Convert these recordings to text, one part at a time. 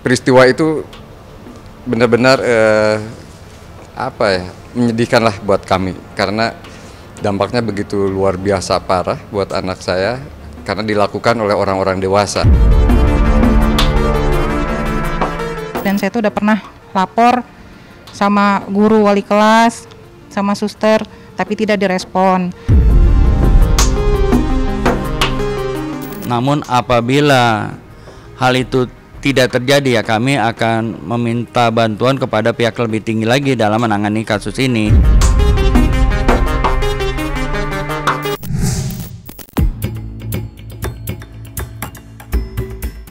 Peristiwa itu benar-benar menyedihkan lah buat kami karena dampaknya begitu luar biasa parah buat anak saya karena dilakukan oleh orang-orang dewasa. Dan saya tuh udah pernah lapor sama guru wali kelas, sama suster, tapi tidak direspon. Namun apabila hal itu tidak terjadi, ya kami akan meminta bantuan kepada pihak lebih tinggi lagi dalam menangani kasus ini.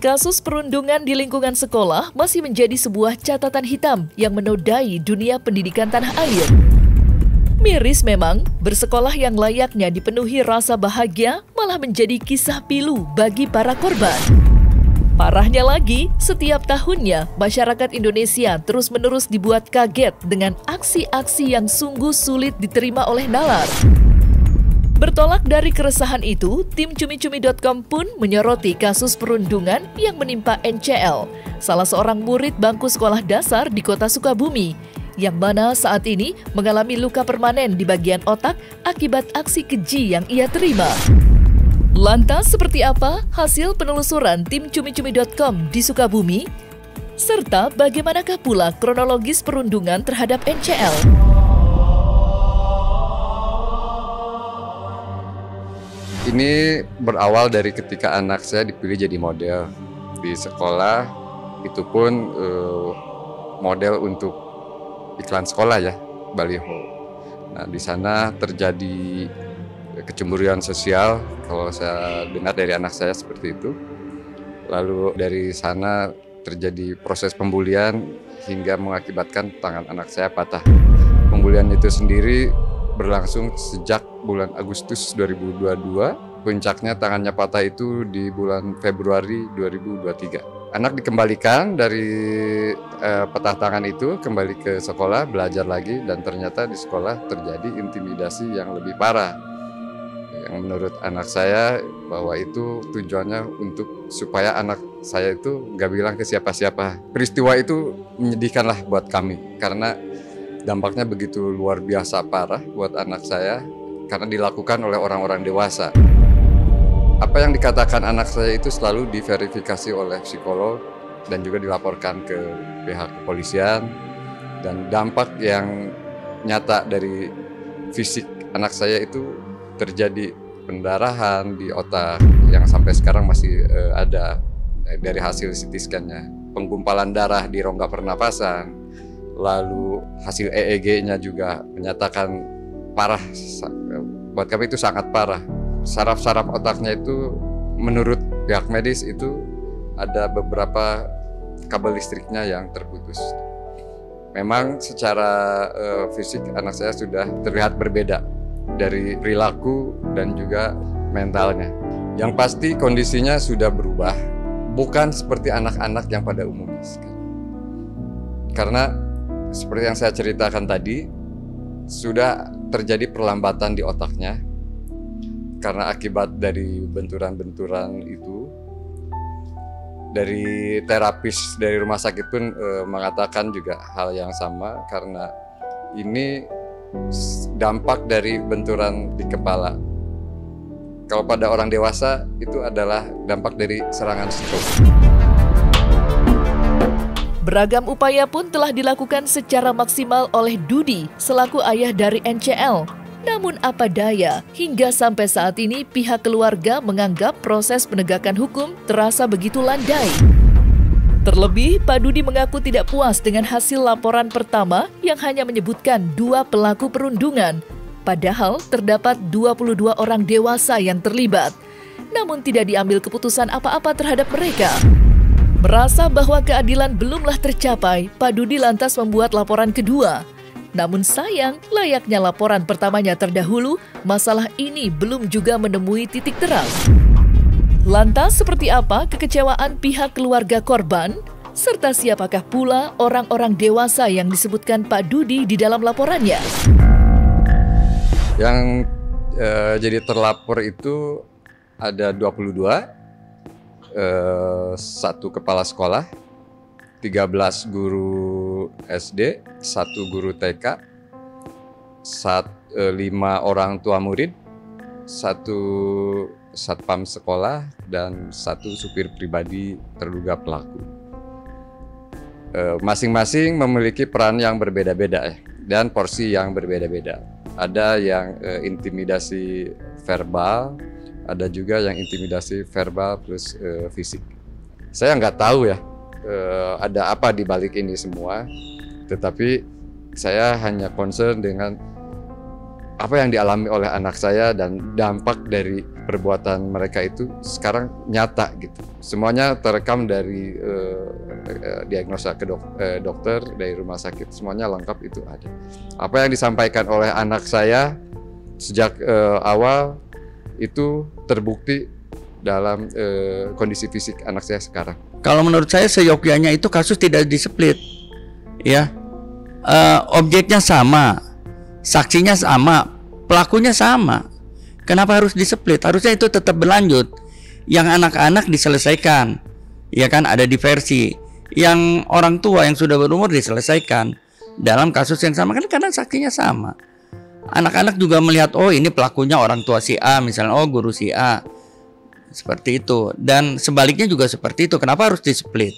Kasus perundungan di lingkungan sekolah masih menjadi sebuah catatan hitam yang menodai dunia pendidikan tanah air. Miris memang, bersekolah yang layaknya dipenuhi rasa bahagia malah menjadi kisah pilu bagi para korban. Parahnya lagi, setiap tahunnya masyarakat Indonesia terus-menerus dibuat kaget dengan aksi-aksi yang sungguh sulit diterima oleh nalar. Bertolak dari keresahan itu, tim cumi-cumi.com pun menyoroti kasus perundungan yang menimpa NCL, salah seorang murid bangku sekolah dasar di kota Sukabumi, yang mana saat ini mengalami luka permanen di bagian otak akibat aksi keji yang ia terima. Lantas seperti apa hasil penelusuran tim cumi-cumi.com di Sukabumi? Serta bagaimanakah pula kronologis perundungan terhadap NCL? Ini berawal dari ketika anak saya dipilih jadi model di sekolah, itu pun model untuk iklan sekolah ya, baliho. Nah, di sana terjadi kecemburuan sosial, kalau saya dengar dari anak saya seperti itu. Lalu dari sana terjadi proses pembulian hingga mengakibatkan tangan anak saya patah. Pembulian itu sendiri berlangsung sejak bulan Agustus 2022. Puncaknya tangannya patah itu di bulan Februari 2023. Anak dikembalikan dari patah tangan itu kembali ke sekolah, belajar lagi, dan ternyata di sekolah terjadi intimidasi yang lebih parah. Yang menurut anak saya bahwa itu tujuannya untuk supaya anak saya itu nggak bilang ke siapa-siapa. Peristiwa itu menyedihkan lah buat kami karena dampaknya begitu luar biasa parah buat anak saya karena dilakukan oleh orang-orang dewasa. Apa yang dikatakan anak saya itu selalu diverifikasi oleh psikolog dan juga dilaporkan ke pihak kepolisian, dan dampak yang nyata dari fisik anak saya itu terjadi pendarahan di otak yang sampai sekarang masih ada dari hasil CT scan-nya, penggumpalan darah di rongga pernapasan, lalu hasil EEG-nya juga menyatakan parah, buat kami itu sangat parah. Saraf-saraf otaknya itu menurut pihak medis itu ada beberapa kabel listriknya yang terputus. Memang secara fisik anak saya sudah terlihat berbeda dari perilaku dan juga mentalnya. Yang pasti kondisinya sudah berubah, bukan seperti anak-anak yang pada umumnya. Karena seperti yang saya ceritakan tadi, sudah terjadi perlambatan di otaknya karena akibat dari benturan-benturan itu. Dari terapis dari rumah sakit pun mengatakan juga hal yang sama karena ini dampak dari benturan di kepala. Kalau pada orang dewasa itu adalah dampak dari serangan stroke. Beragam upaya pun telah dilakukan secara maksimal oleh Dudi selaku ayah dari NCL. Namun apa daya, hingga sampai saat ini pihak keluarga menganggap proses penegakan hukum terasa begitu landai. Terlebih, Pak Dudi mengaku tidak puas dengan hasil laporan pertama yang hanya menyebutkan 2 pelaku perundungan. Padahal terdapat 22 orang dewasa yang terlibat. Namun tidak diambil keputusan apa-apa terhadap mereka. Merasa bahwa keadilan belumlah tercapai, Pak Dudi lantas membuat laporan kedua. Namun sayang, layaknya laporan pertamanya terdahulu, masalah ini belum juga menemui titik terang. Lantas seperti apa kekecewaan pihak keluarga korban? Serta siapakah pula orang-orang dewasa yang disebutkan Pak Dudi di dalam laporannya? Yang jadi terlapor itu ada 22, 1 kepala sekolah, 13 guru SD, 1 guru TK, 5 orang tua murid, 1 satpam sekolah, dan 1 supir pribadi terduga pelaku. Masing-masing memiliki peran yang berbeda-beda dan porsi yang berbeda-beda. Ada yang intimidasi verbal, ada juga yang intimidasi verbal plus fisik. Saya nggak tahu ya ada apa di balik ini semua, tetapi saya hanya concern dengan apa yang dialami oleh anak saya dan dampak dari perbuatan mereka itu sekarang nyata gitu. Semuanya terekam dari diagnosa ke dokter dari rumah sakit, semuanya lengkap itu ada. Apa yang disampaikan oleh anak saya sejak awal itu terbukti dalam kondisi fisik anak saya sekarang. Kalau menurut saya seyogyanya itu kasus tidak displit, ya. Objeknya sama, saksinya sama, pelakunya sama. Kenapa harus displit? Harusnya itu tetap berlanjut. Yang anak-anak diselesaikan, ya kan, ada diversi. Yang orang tua yang sudah berumur diselesaikan dalam kasus yang sama, kan karena saksinya sama. Anak-anak juga melihat, oh ini pelakunya orang tua si A, misalnya, oh guru si A. Seperti itu, dan sebaliknya juga seperti itu. Kenapa harus di-split?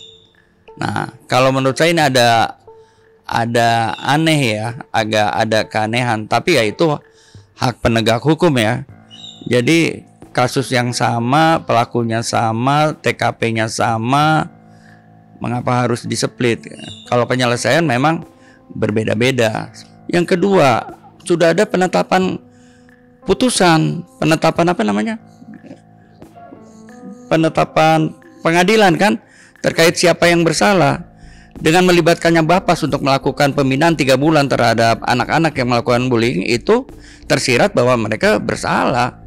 Nah, kalau menurut saya ini ada aneh ya, agak ada keanehan. Tapi ya itu hak penegak hukum ya. Jadi kasus yang sama, pelakunya sama, TKP-nya sama, mengapa harus di-split? Kalau penyelesaian memang berbeda-beda. Yang kedua, sudah ada penetapan putusan, penetapan apa namanya? Penetapan pengadilan kan terkait siapa yang bersalah, dengan melibatkannya Bapas untuk melakukan pembinaan 3 bulan terhadap anak-anak yang melakukan bullying. Itu tersirat bahwa mereka bersalah.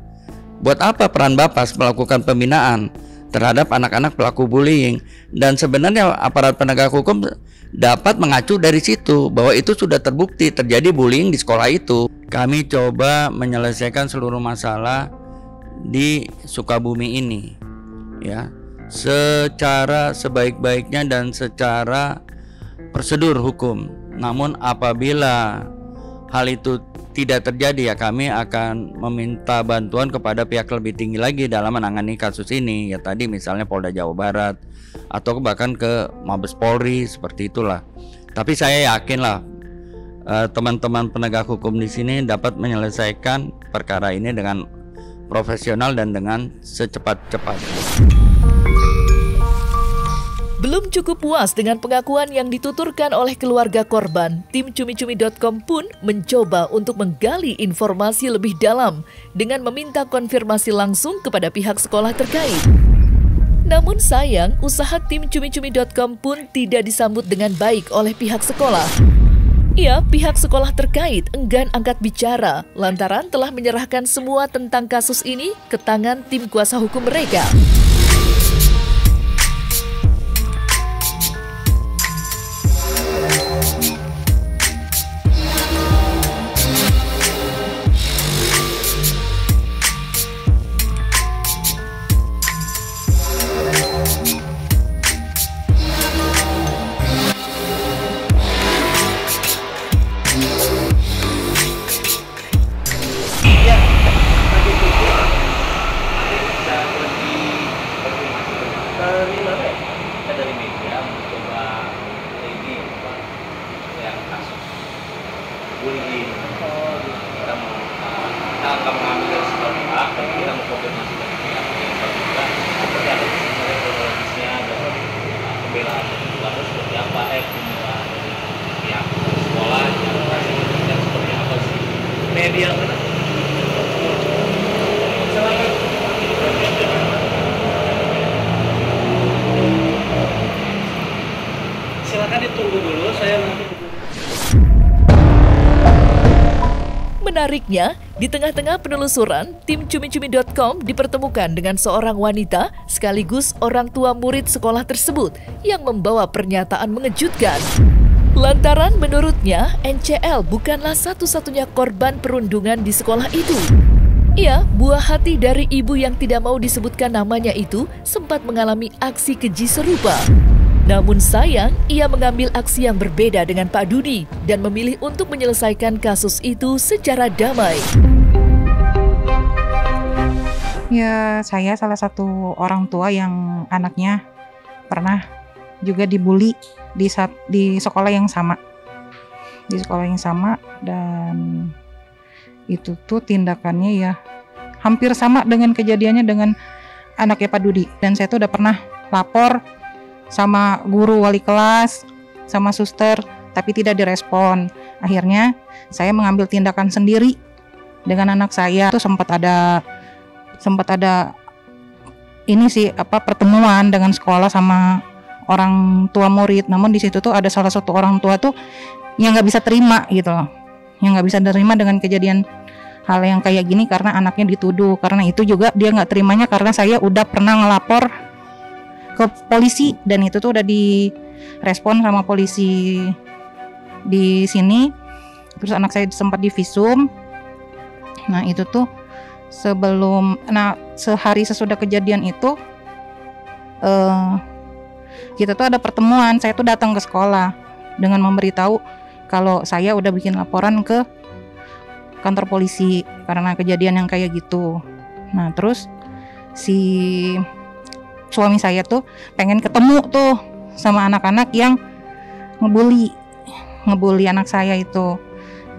Buat apa peran Bapas melakukan pembinaan terhadap anak-anak pelaku bullying? Dan sebenarnya aparat penegak hukum dapat mengacu dari situ bahwa itu sudah terbukti terjadi bullying di sekolah itu. Kami coba menyelesaikan seluruh masalah di Sukabumi ini, ya, secara sebaik-baiknya dan secara prosedur hukum. Namun apabila hal itu tidak terjadi, ya kami akan meminta bantuan kepada pihak lebih tinggi lagi dalam menangani kasus ini. Ya tadi misalnya Polda Jawa Barat atau bahkan ke Mabes Polri, seperti itulah. Tapi saya yakin lah teman-teman penegak hukum di sini dapat menyelesaikan perkara ini dengan profesional dan dengan secepat-cepatnya. Belum cukup puas dengan pengakuan yang dituturkan oleh keluarga korban, tim cumi-cumi.com pun mencoba untuk menggali informasi lebih dalam dengan meminta konfirmasi langsung kepada pihak sekolah terkait. Namun sayang, usaha tim cumi-cumi.com pun tidak disambut dengan baik oleh pihak sekolah. Ya, pihak sekolah terkait enggan angkat bicara lantaran telah menyerahkan semua tentang kasus ini ke tangan tim kuasa hukum mereka. Media mana? Silakan ditunggu dulu, saya nanti. Menariknya, di tengah-tengah penelusuran, tim cumi-cumi.com dipertemukan dengan seorang wanita sekaligus orang tua murid sekolah tersebut yang membawa pernyataan mengejutkan. Lantaran menurutnya, NCL bukanlah satu-satunya korban perundungan di sekolah itu. Ya, buah hati dari ibu yang tidak mau disebutkan namanya itu sempat mengalami aksi keji serupa. Namun sayang, ia mengambil aksi yang berbeda dengan Pak Dudi dan memilih untuk menyelesaikan kasus itu secara damai. Ya, saya salah satu orang tua yang anaknya pernah juga dibully di sekolah yang sama. Di sekolah yang sama, dan itu tuh tindakannya ya hampir sama dengan kejadiannya dengan anaknya Pak Dudi. Dan saya tuh udah pernah lapor sama guru wali kelas, sama suster, tapi tidak direspon. Akhirnya saya mengambil tindakan sendiri dengan anak saya. Itu sempat ada ini sih pertemuan dengan sekolah sama orang tua murid. Namun di situ tuh ada salah satu orang tua tuh yang nggak bisa terima gitu loh, yang nggak bisa terima dengan kejadian hal yang kayak gini karena anaknya dituduh. Karena itu juga dia nggak terimanya karena saya udah pernah ngelapor ke polisi, dan itu tuh udah direspon sama polisi di sini. Terus anak saya sempat divisum. Nah itu tuh sehari sesudah kejadian itu kita tuh ada pertemuan. Saya tuh datang ke sekolah dengan memberitahu kalau saya udah bikin laporan ke kantor polisi karena kejadian yang kayak gitu. Nah terus si suami saya tuh pengen ketemu tuh sama anak-anak yang ngebully anak saya itu.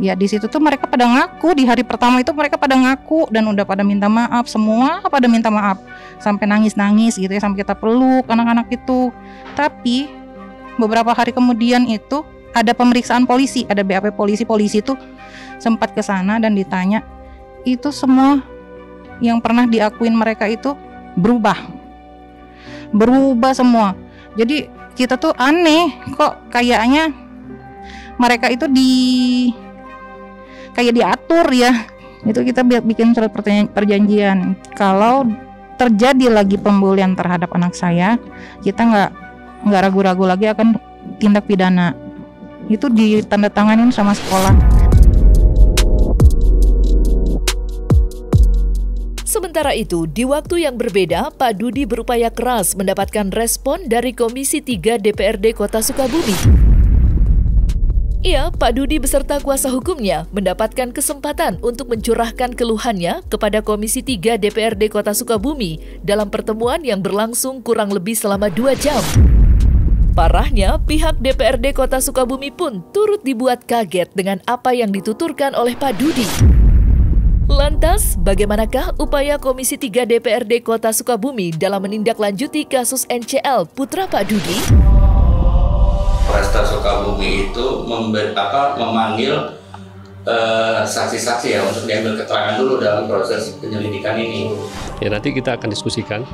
Ya di situ tuh mereka pada ngaku, di hari pertama itu mereka pada ngaku dan udah pada minta maaf, semua pada minta maaf. Sampai nangis-nangis gitu ya, sampai kita peluk anak-anak itu. Tapi beberapa hari kemudian itu ada pemeriksaan polisi, ada BAP polisi tuh sempat ke sana dan ditanya, itu semua yang pernah diakuin mereka itu berubah semua. Jadi kita tuh aneh, kok kayaknya mereka itu kayak diatur ya. Itu kita bikin surat perjanjian, kalau terjadi lagi pembulian terhadap anak saya, kita nggak ragu-ragu lagi akan tindak pidana. Itu ditandatanganin sama sekolah. Sementara itu, di waktu yang berbeda, Pak Dudi berupaya keras mendapatkan respon dari Komisi 3 DPRD Kota Sukabumi. Pak Dudi beserta kuasa hukumnya mendapatkan kesempatan untuk mencurahkan keluhannya kepada Komisi 3 DPRD Kota Sukabumi dalam pertemuan yang berlangsung kurang lebih selama 2 jam. Parahnya, pihak DPRD Kota Sukabumi pun turut dibuat kaget dengan apa yang dituturkan oleh Pak Dudi. Lantas, bagaimanakah upaya Komisi 3 DPRD Kota Sukabumi dalam menindaklanjuti kasus NCL putra Pak Dudi? Polresta Sukabumi itu memanggil saksi-saksi ya untuk diambil keterangan dulu dalam proses penyelidikan ini. Ya nanti kita akan diskusikan.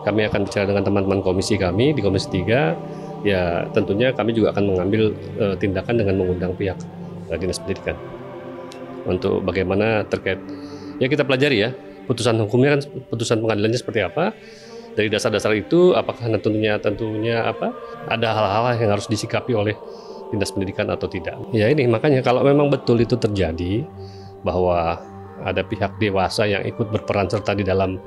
Kami akan bicara dengan teman-teman komisi kami di Komisi 3. Ya tentunya kami juga akan mengambil tindakan dengan mengundang pihak Dinas Pendidikan untuk bagaimana terkait. Ya kita pelajari ya putusan hukumnya, kan putusan pengadilannya seperti apa. Dari dasar-dasar itu apakah tentunya apa ada hal-hal yang harus disikapi oleh Dinas Pendidikan atau tidak. Ya ini makanya kalau memang betul itu terjadi bahwa ada pihak dewasa yang ikut berperan serta di dalam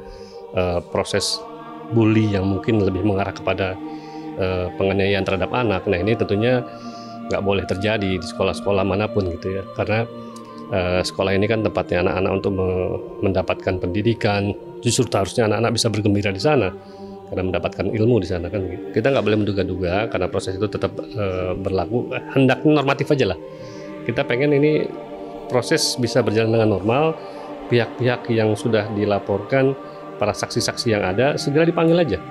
proses bully yang mungkin lebih mengarah kepada penganiayaan terhadap anak. Nah ini tentunya nggak boleh terjadi di sekolah-sekolah manapun gitu ya, karena sekolah ini kan tempatnya anak-anak untuk mendapatkan pendidikan. Justru harusnya anak-anak bisa bergembira di sana karena mendapatkan ilmu di sana kan. Kita nggak boleh menduga-duga karena proses itu tetap berlaku. Hendaknya normatif aja lah. Kita pengen ini proses bisa berjalan dengan normal. Pihak-pihak yang sudah dilaporkan, para saksi-saksi yang ada segera dipanggil aja.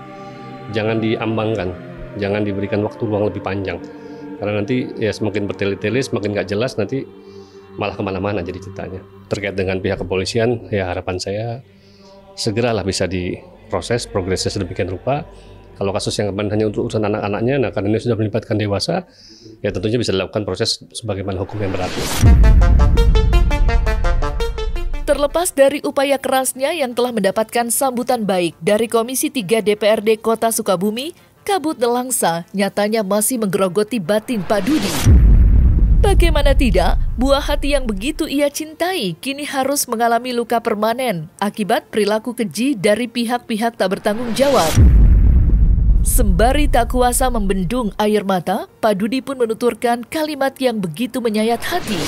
Jangan diambangkan, jangan diberikan waktu luang lebih panjang. Karena nanti ya semakin bertele-tele, semakin nggak jelas, nanti malah kemana-mana jadi ceritanya. Terkait dengan pihak kepolisian, ya harapan saya segeralah bisa diproses progresnya sedemikian rupa. Kalau kasus yang kemarin hanya untuk urusan anak-anaknya, nah karena ini sudah melibatkan dewasa, ya tentunya bisa dilakukan proses sebagaimana hukum yang berlaku. Terlepas dari upaya kerasnya yang telah mendapatkan sambutan baik dari Komisi 3 DPRD Kota Sukabumi, kabut nelangsa nyatanya masih menggerogoti batin Pak Dudi. Bagaimana tidak, buah hati yang begitu ia cintai kini harus mengalami luka permanen akibat perilaku keji dari pihak-pihak tak bertanggung jawab. Sembari tak kuasa membendung air mata, Pak Dudi pun menuturkan kalimat yang begitu menyayat hati.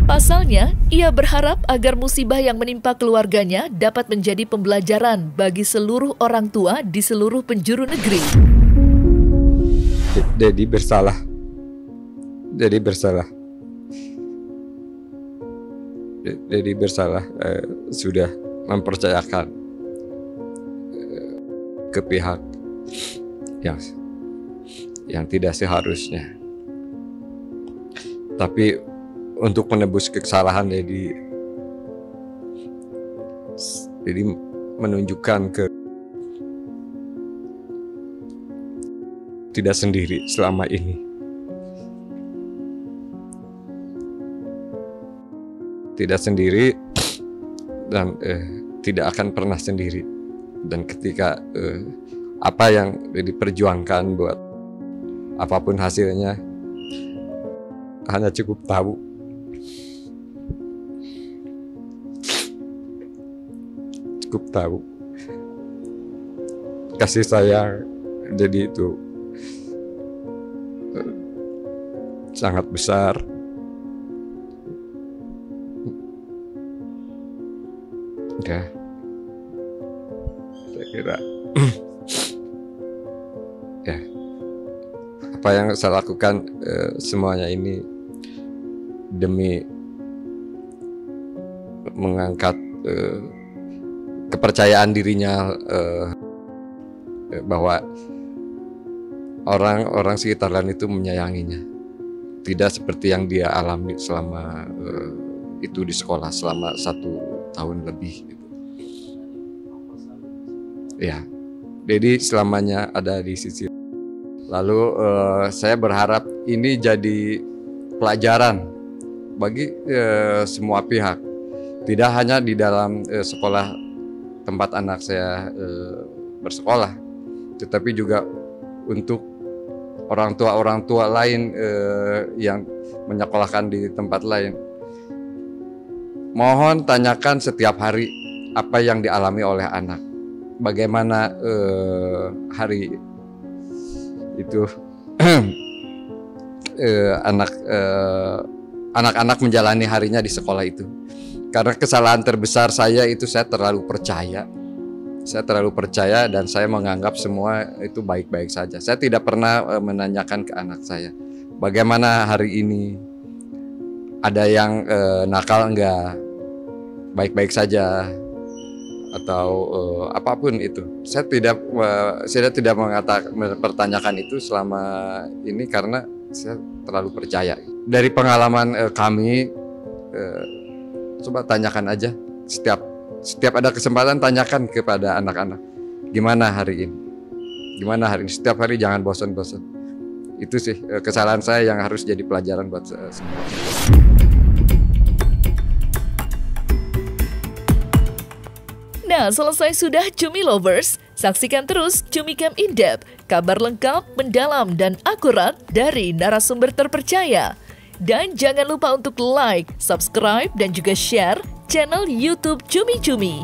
Pasalnya, ia berharap agar musibah yang menimpa keluarganya dapat menjadi pembelajaran bagi seluruh orang tua di seluruh penjuru negeri. Dedi bersalah. Dedi bersalah. Dedi bersalah sudah mempercayakan ke pihak yang tidak seharusnya. Tapi untuk menebus kesalahan Dedi menunjukkan tidak sendiri selama ini. Tidak sendiri dan tidak akan pernah sendiri. Dan ketika apa yang diperjuangkan buat apapun hasilnya, hanya cukup tahu. Cukup tahu kasih sayang Dedi itu sangat besar. Ya, saya kira ya apa yang saya lakukan semuanya ini demi mengangkat kepercayaan dirinya bahwa orang-orang sekitar lain itu menyayanginya, tidak seperti yang dia alami selama itu di sekolah selama 1 tahun lebih gitu. Ya, Dedi selamanya ada di sisi. Lalu saya berharap ini jadi pelajaran bagi semua pihak, tidak hanya di dalam sekolah tempat anak saya bersekolah, tetapi juga untuk orang tua lain yang menyekolahkan di tempat lain. Mohon tanyakan setiap hari apa yang dialami oleh anak, bagaimana hari itu anak-anak menjalani harinya di sekolah itu. Karena kesalahan terbesar saya itu saya terlalu percaya. Saya terlalu percaya dan saya menganggap semua itu baik-baik saja. Saya tidak pernah menanyakan ke anak saya, bagaimana hari ini, ada yang nakal enggak, baik-baik saja, atau apapun itu. Saya tidak mempertanyakan itu selama ini karena saya terlalu percaya. Dari pengalaman kami, coba tanyakan aja setiap ada kesempatan, tanyakan kepada anak-anak gimana hari ini, setiap hari, jangan bosan-bosan. Itu sih kesalahan saya yang harus jadi pelajaran buat semua. Nah, selesai sudah Cumi Lovers, saksikan terus Cumi Camp In-Depth, kabar lengkap, mendalam, dan akurat dari narasumber terpercaya. Dan jangan lupa untuk like, subscribe, dan juga share channel YouTube Cumi Cumi.